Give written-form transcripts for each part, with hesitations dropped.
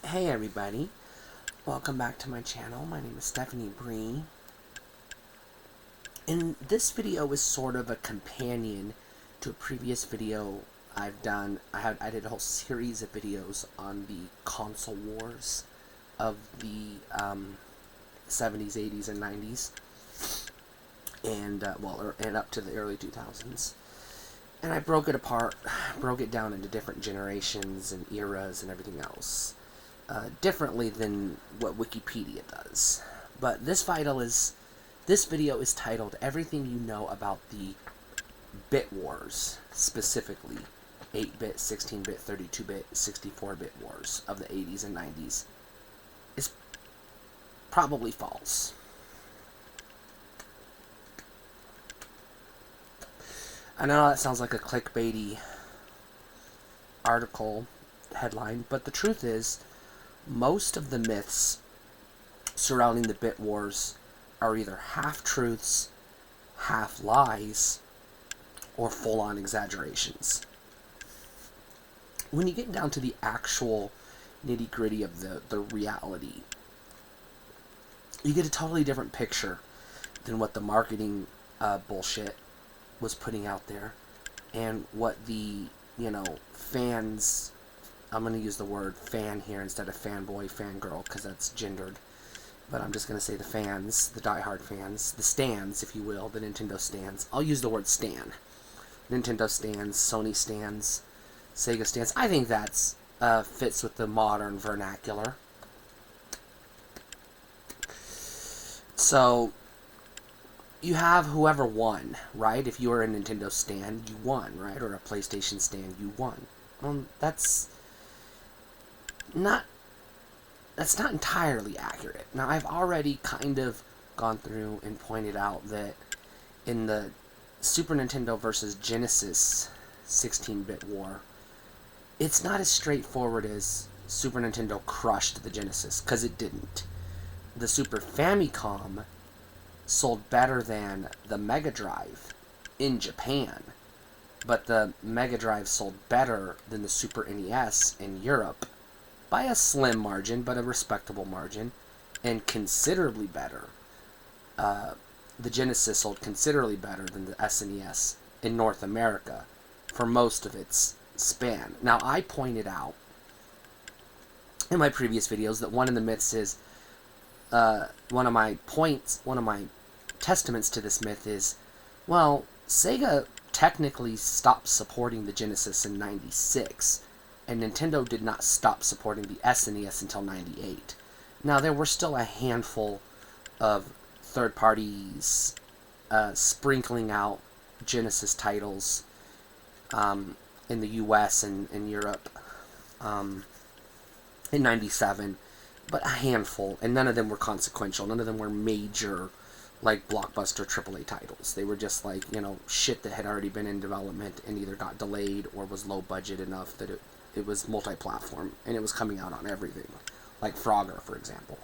Hey everybody, welcome back to my channel. My name is Stephanie Bree. And this video is sort of a companion to a previous video I've done. I did a whole series of videos on the console wars of the 70s, 80s, and 90s. And, and up to the early 2000s. And I broke it apart, broke it down into different generations and eras and everything else. Differently than what Wikipedia does. But this video is titled Everything You Know About the Bit Wars, specifically 8-bit, 16-bit, 32-bit, 64-bit wars of the 80s and 90s. Is probably false. I know that sounds like a clickbaity article headline, but the truth is, most of the myths surrounding the bit wars are either half-truths, half-lies, or full-on exaggerations. When you get down to the actual nitty-gritty of the reality, you get a totally different picture than what the marketing bullshit was putting out there, and what the, fans, I'm going to use the word fan here instead of fanboy, fangirl, because that's gendered, but I'm just going to say the fans, the diehard fans, the stans, if you will, the Nintendo stans. I'll use the word stan. Nintendo stans, Sony stans, Sega stans. I think that's fits with the modern vernacular. So, you have whoever won, right? If you were a Nintendo stan, you won, right? Or a PlayStation stan, you won. Well, that's not entirely accurate. Now, I've already kind of gone through and pointed out that in the Super Nintendo versus Genesis 16-bit war, it's not as straightforward as Super Nintendo crushed the Genesis, because it didn't. The Super Famicom sold better than the Mega Drive in Japan, but the Mega Drive sold better than the Super NES in Europe by a slim margin, but a respectable margin, and considerably better. The Genesis sold considerably better than the SNES in North America for most of its span. Now, I pointed out in my previous videos that one of the myths is, one of my testaments to this myth is, well, Sega technically stopped supporting the Genesis in 96, and Nintendo did not stop supporting the SNES until 98. Now, there were still a handful of third parties sprinkling out Genesis titles in the US and in Europe in 97, but a handful, and none of them were consequential. None of them were major, like, blockbuster AAA titles. They were just like, shit that had already been in development and either got delayed or was low budget enough that it was multi-platform, and it was coming out on everything, like Frogger, for example.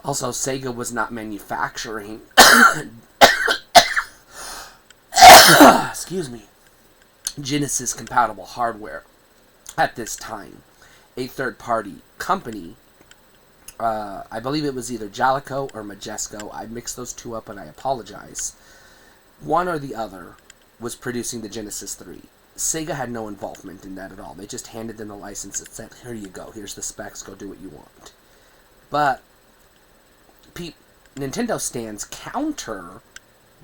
Also, Sega was not manufacturing excuse me, Genesis compatible hardware at this time. A third-party company, I believe it was either Jalico or Majesco, I mixed those two up and I apologize, one or the other was producing the Genesis 3. Sega had no involvement in that at all. They just handed them the license and said, here you go, here's the specs, go do what you want. But Nintendo stands counter,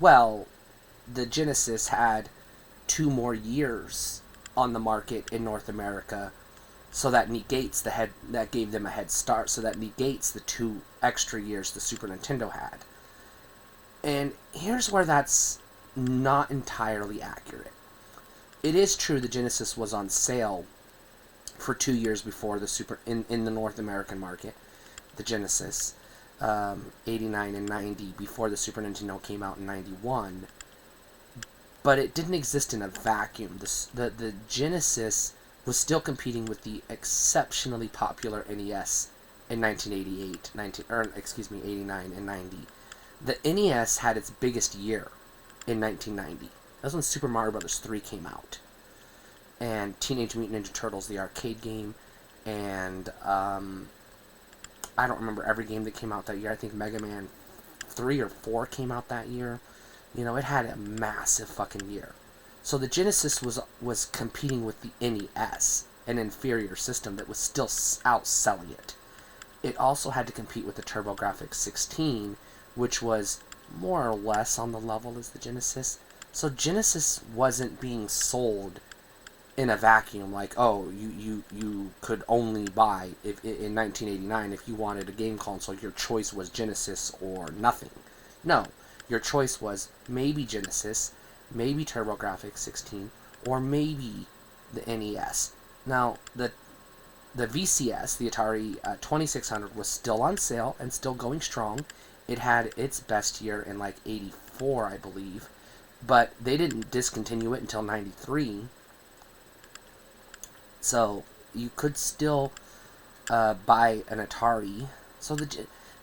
well, the Genesis had 2 more years on the market in North America, so that negates that gave them a head start, so that negates the 2 extra years the Super Nintendo had. And here's where that's not entirely accurate. It is true the Genesis was on sale for 2 years before the Super in the North American market, the Genesis, 89 and 90, before the Super Nintendo came out in 91. But it didn't exist in a vacuum. The Genesis was still competing with the exceptionally popular NES in 1988, 89 and 90. The NES had its biggest year in 1990. That was when Super Mario Bros. 3 came out. and Teenage Mutant Ninja Turtles, the arcade game, and I don't remember every game that came out that year. I think Mega Man 3 or 4 came out that year. You know, it had a massive fucking year. So the Genesis was competing with the NES, an inferior system that was still outselling it. It also had to compete with the TurboGrafx 16, which was more or less on the level as the Genesis. So Genesis wasn't being sold in a vacuum, like, oh, you could only buy, if in 1989, if you wanted a game console, your choice was Genesis or nothing. No, your choice was maybe Genesis, maybe TurboGrafx 16, or maybe the NES. Now, the VCS, the Atari 2600, was still on sale and still going strong. It had its best year in like 84, I believe, but they didn't discontinue it until 93. So you could still buy an Atari. So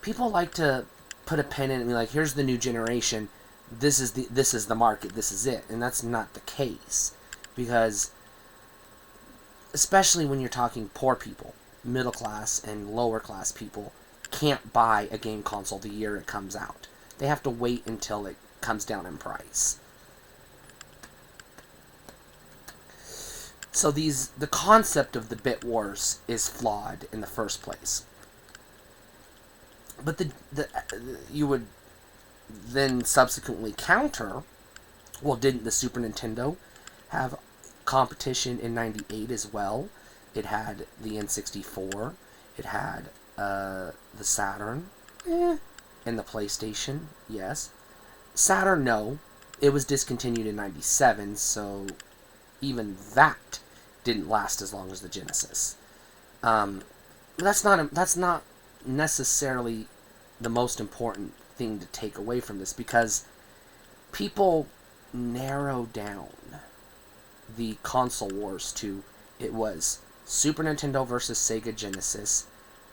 people like to put a pin in it and be like, "Here's the new generation. This is the market. This is it." And that's not the case, because especially when you're talking poor people, middle class and lower class people can't buy a game console the year it comes out. They have to wait until it comes down in price. So the concept of the bit wars is flawed in the first place. But you would then subsequently counter, well, didn't the Super Nintendo have competition in 98 as well? It had the N64, it had the Saturn, and the PlayStation, yes. Saturn, no. It was discontinued in 97, so even that didn't last as long as the Genesis. That's not necessarily the most important thing to take away from this, because people narrow down the console wars to, it was Super Nintendo versus Sega Genesis,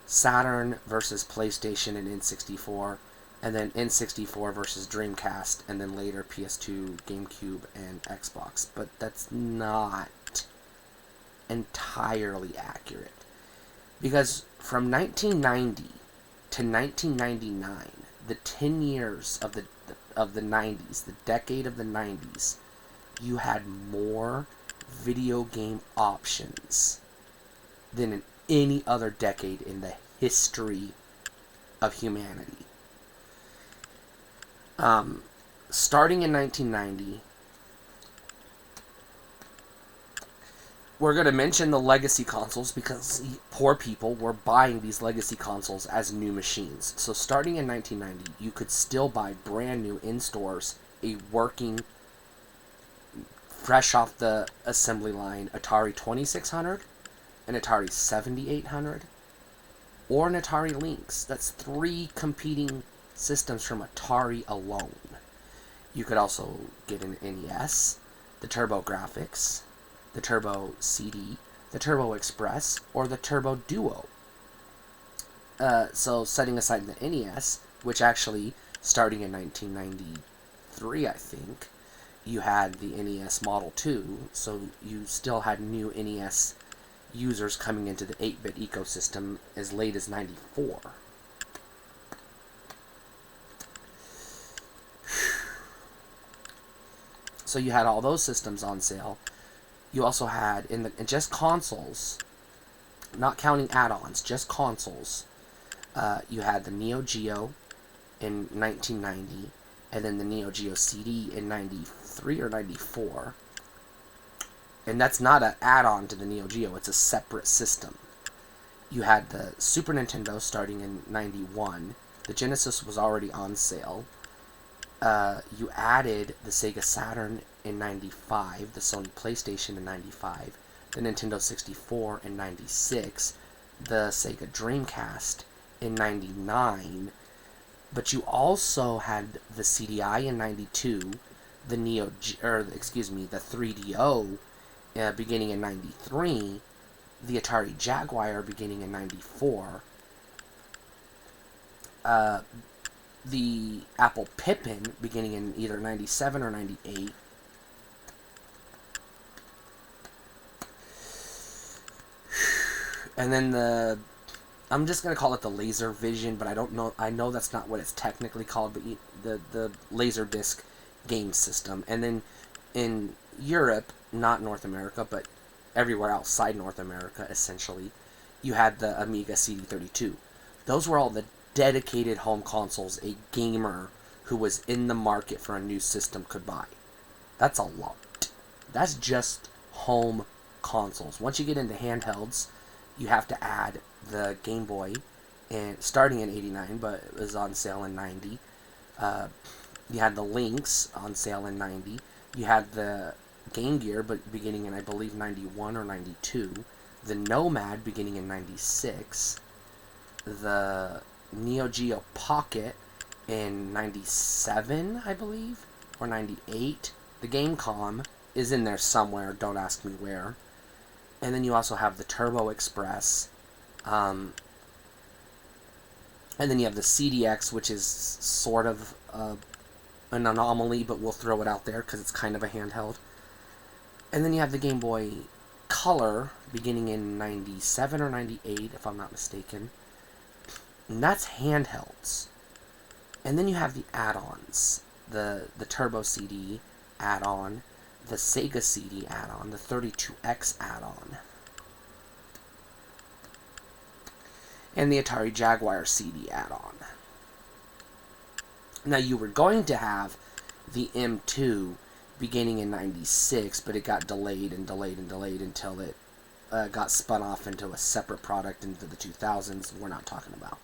Saturn versus PlayStation and N64, and then N64 versus Dreamcast, and then later PS2, GameCube, and Xbox. But that's not entirely accurate, because from 1990 to 1999, the 10 years of the 90s, the decade of the 90s, you had more video game options than in any other decade in the history of humanity. Starting in 1990, we're going to mention the legacy consoles because poor people were buying these legacy consoles as new machines. So starting in 1990, you could still buy brand new in stores a working, fresh off the assembly line Atari 2600, an Atari 7800, or an Atari Lynx. That's 3 competing systems from Atari alone. You could also get an NES, the TurboGrafx, the Turbo CD, the Turbo Express, or the Turbo Duo. So setting aside the NES, which actually, starting in 1993, I think, you had the NES Model 2, so you still had new NES users coming into the 8-bit ecosystem as late as 94. So you had all those systems on sale. You also had, in just consoles, not counting add-ons, just consoles, you had the Neo Geo in 1990, and then the Neo Geo CD in 93 or 94. And that's not an add-on to the Neo Geo, it's a separate system. You had the Super Nintendo starting in 91. The Genesis was already on sale. You added the Sega Saturn in 95, the Sony PlayStation in 95, the Nintendo 64 in 96, the Sega Dreamcast in 99, but you also had the CDI in 92, the the 3DO beginning in 93, the Atari Jaguar beginning in 94, the Apple Pippin beginning in either 97 or 98, And then I'm just gonna call it the Laser Vision, but I don't know. I know that's not what it's technically called, but the Laserdisc game system. And then in Europe, not North America, but everywhere outside North America, essentially, you had the Amiga CD32. Those were all the dedicated home consoles a gamer who was in the market for a new system could buy. That's a lot. That's just home consoles. Once you get into handhelds, you have to add the Game Boy, and starting in '89, but it was on sale in '90. You had the Lynx on sale in '90. You had the Game Gear, but beginning in, I believe, '91 or '92. The Nomad beginning in '96. The Neo Geo Pocket in '97, I believe, or '98. The Gamecom is in there somewhere. Don't ask me where. And then you also have the Turbo Express. And then you have the CDX, which is sort of an anomaly, but we'll throw it out there because it's kind of a handheld. And then you have the Game Boy Color, beginning in '97 or '98, if I'm not mistaken. And that's handhelds. And then you have the add-ons. The Turbo CD add-on, the Sega CD add-on, the 32X add-on, and the Atari Jaguar CD add-on. Now, you were going to have the M2 beginning in '96, but it got delayed and delayed and delayed until it got spun off into a separate product into the 2000s we're not talking about.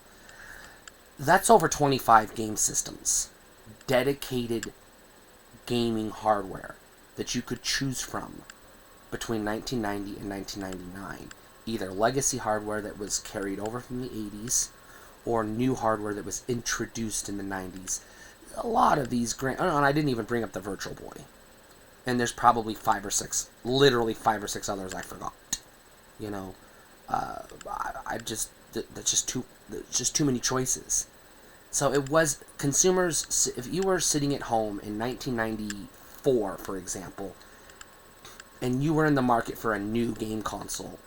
That's over 25 game systems. Dedicated gaming hardware that you could choose from between 1990 and 1999. Either legacy hardware that was carried over from the 80s or new hardware that was introduced in the 90s. A lot of these and I didn't even bring up the Virtual Boy. And there's probably literally five or six others I forgot. You know, that's just too many choices. So it was consumers. If you were sitting at home in 1994, for example, and you were in the market for a new game console,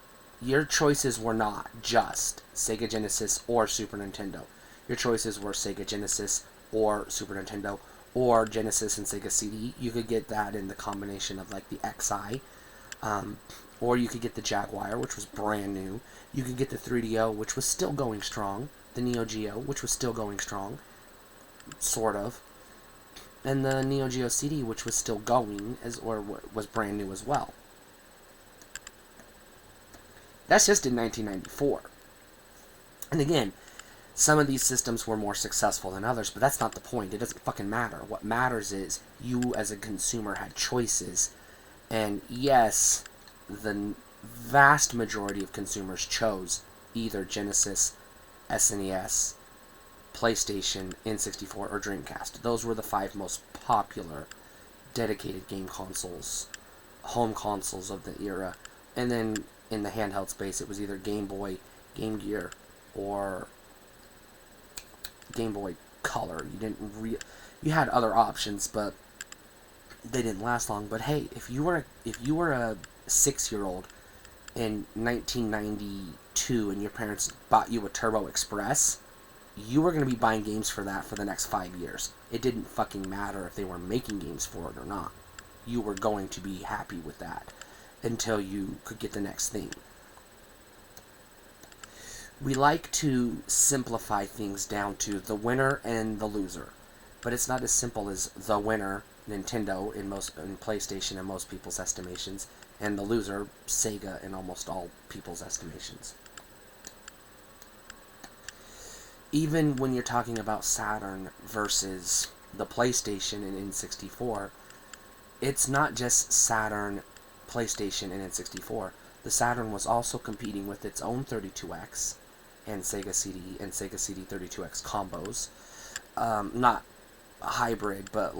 your choices were not just Sega Genesis or Super Nintendo. Your choices were Sega Genesis or Super Nintendo or Genesis and Sega CD. You could get that in the combination of like the XI, or you could get the Jaguar, which was brand new. You could get the 3DO, which was still going strong. The Neo Geo, which was still going strong, sort of. And the Neo Geo CD, which was still going, or was brand new as well. That's just in 1994. And again, some of these systems were more successful than others, but that's not the point. It doesn't fucking matter. What matters is you as a consumer had choices. And yes, the vast majority of consumers chose either Genesis, SNES, PlayStation, N64, or Dreamcast. Those were the 5 most popular dedicated game consoles, home consoles of the era. And then in the handheld space, it was either Game Boy, Game Gear, or Game Boy Color. You had other options, but they didn't last long. But hey, if you were a 6-year-old in 1992 and your parents bought you a Turbo Express, you were going to be buying games for that for the next 5 years. It didn't fucking matter if they were making games for it or not. You were going to be happy with that until you could get the next thing. We like to simplify things down to the winner and the loser, but it's not as simple as the winner, Nintendo, in PlayStation in most people's estimations, and the loser, Sega, in almost all people's estimations. Even when you're talking about Saturn versus the PlayStation and N64, it's not just Saturn, PlayStation, and N64. The Saturn was also competing with its own 32X and Sega CD and Sega CD 32X combos. Not hybrid, but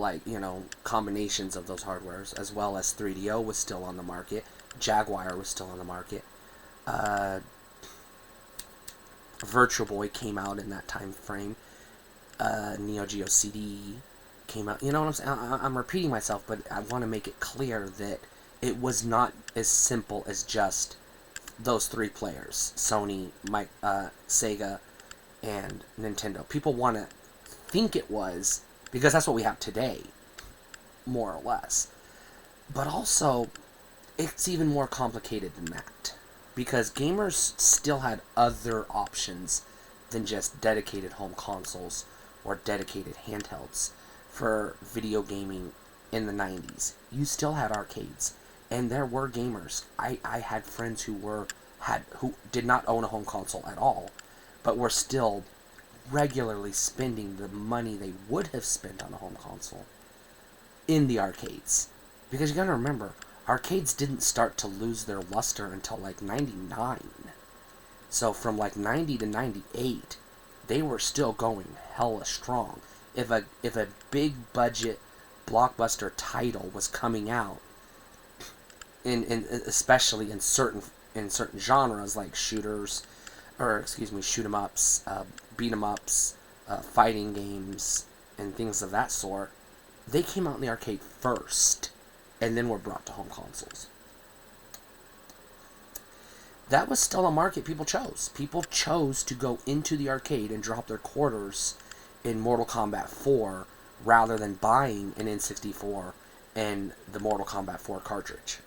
combinations of those hardwares, as well as 3DO was still on the market. Jaguar was still on the market. Virtual Boy came out in that time frame. Neo Geo CD came out. You know what I'm saying? I'm repeating myself, but I want to make it clear that it was not as simple as just those three players, Sony, Sega, and Nintendo. People want to think it was, because that's what we have today, more or less. But also, it's even more complicated than that, because gamers still had other options than just dedicated home consoles or dedicated handhelds for video gaming in the 90s. You still had arcades, and there were gamers. I had friends who did not own a home console at all, but were still regularly spending the money they would have spent on a home console in the arcades. Because you gotta remember, arcades didn't start to lose their luster until like 99. So from like 90 to 98, they were still going hella strong. If a big budget blockbuster title was coming out, in especially in certain genres like shoot 'em ups, beat 'em ups, fighting games, and things of that sort, they came out in the arcade first, and then were brought to home consoles. That was still a market people chose. People chose to go into the arcade and drop their quarters in Mortal Kombat 4 rather than buying an N64 and the Mortal Kombat 4 cartridge.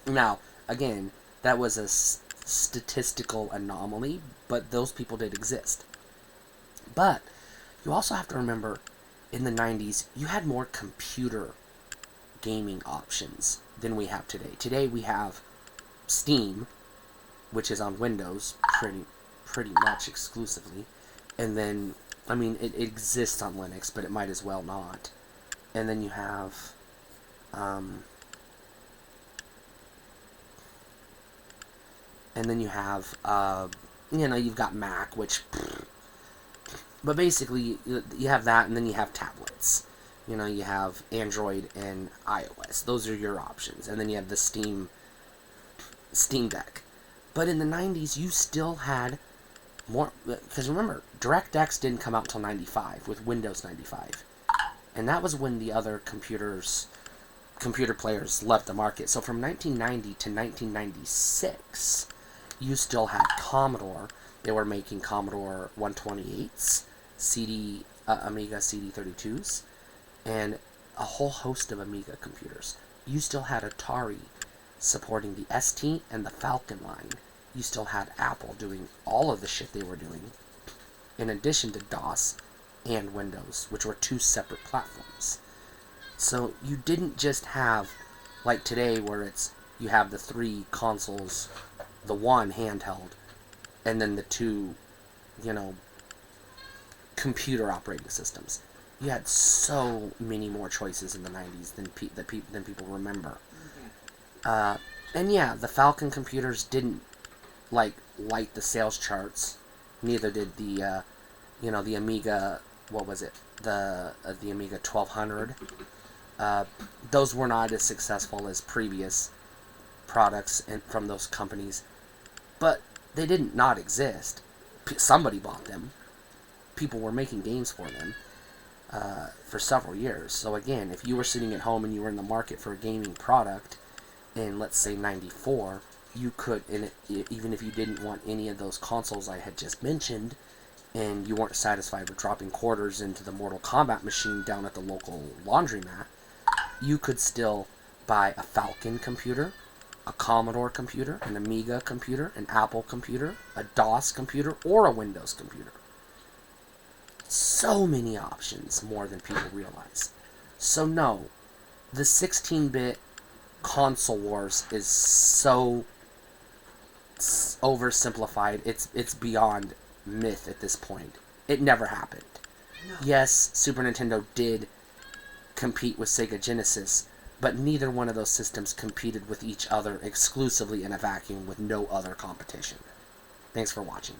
Now, again, that was a statistical anomaly, but those people did exist. But you also have to remember, in the 90s, you had more computer gaming options than we have today. Today we have Steam, which is on Windows pretty much exclusively, and then, I mean, it exists on Linux, but it might as well not. And then you have you've got Mac, which, but basically you have that, and then you have tablets. You have Android and iOS. Those are your options. And then you have the Steam Deck. But in the 90s, you still had more, because remember, DirectX didn't come out until 95 with Windows 95. And that was when the other computer players left the market. So from 1990 to 1996, you still had Commodore. They were making Commodore 128s, Amiga CD32s, and a whole host of Amiga computers. You still had Atari supporting the ST and the Falcon line. You still had Apple doing all of the shit they were doing, in addition to DOS and Windows, which were two separate platforms. So you didn't just have, like today, where you have the three consoles, the one handheld, and then the two, computer operating systems. You had so many more choices in the 90s than people remember. And yeah, the Falcon computers didn't light the sales charts. Neither did the Amiga. What was it? The Amiga 1200. Those were not as successful as previous products from those companies, but they didn't not exist. Somebody bought them. People were making games for them for several years. So again, if you were sitting at home and you were in the market for a gaming product in, let's say, 94, you could, even if you didn't want any of those consoles I had just mentioned, and you weren't satisfied with dropping quarters into the Mortal Kombat machine down at the local laundromat, you could still buy a Falcon computer, a Commodore computer, an Amiga computer, an Apple computer, a DOS computer, or a Windows computer. So many options, more than people realize. So no, the 16-bit console wars is so oversimplified. It's beyond myth at this point. It never happened. No. Yes, Super Nintendo did compete with Sega Genesis, but neither one of those systems competed with each other exclusively in a vacuum with no other competition. Thanks for watching.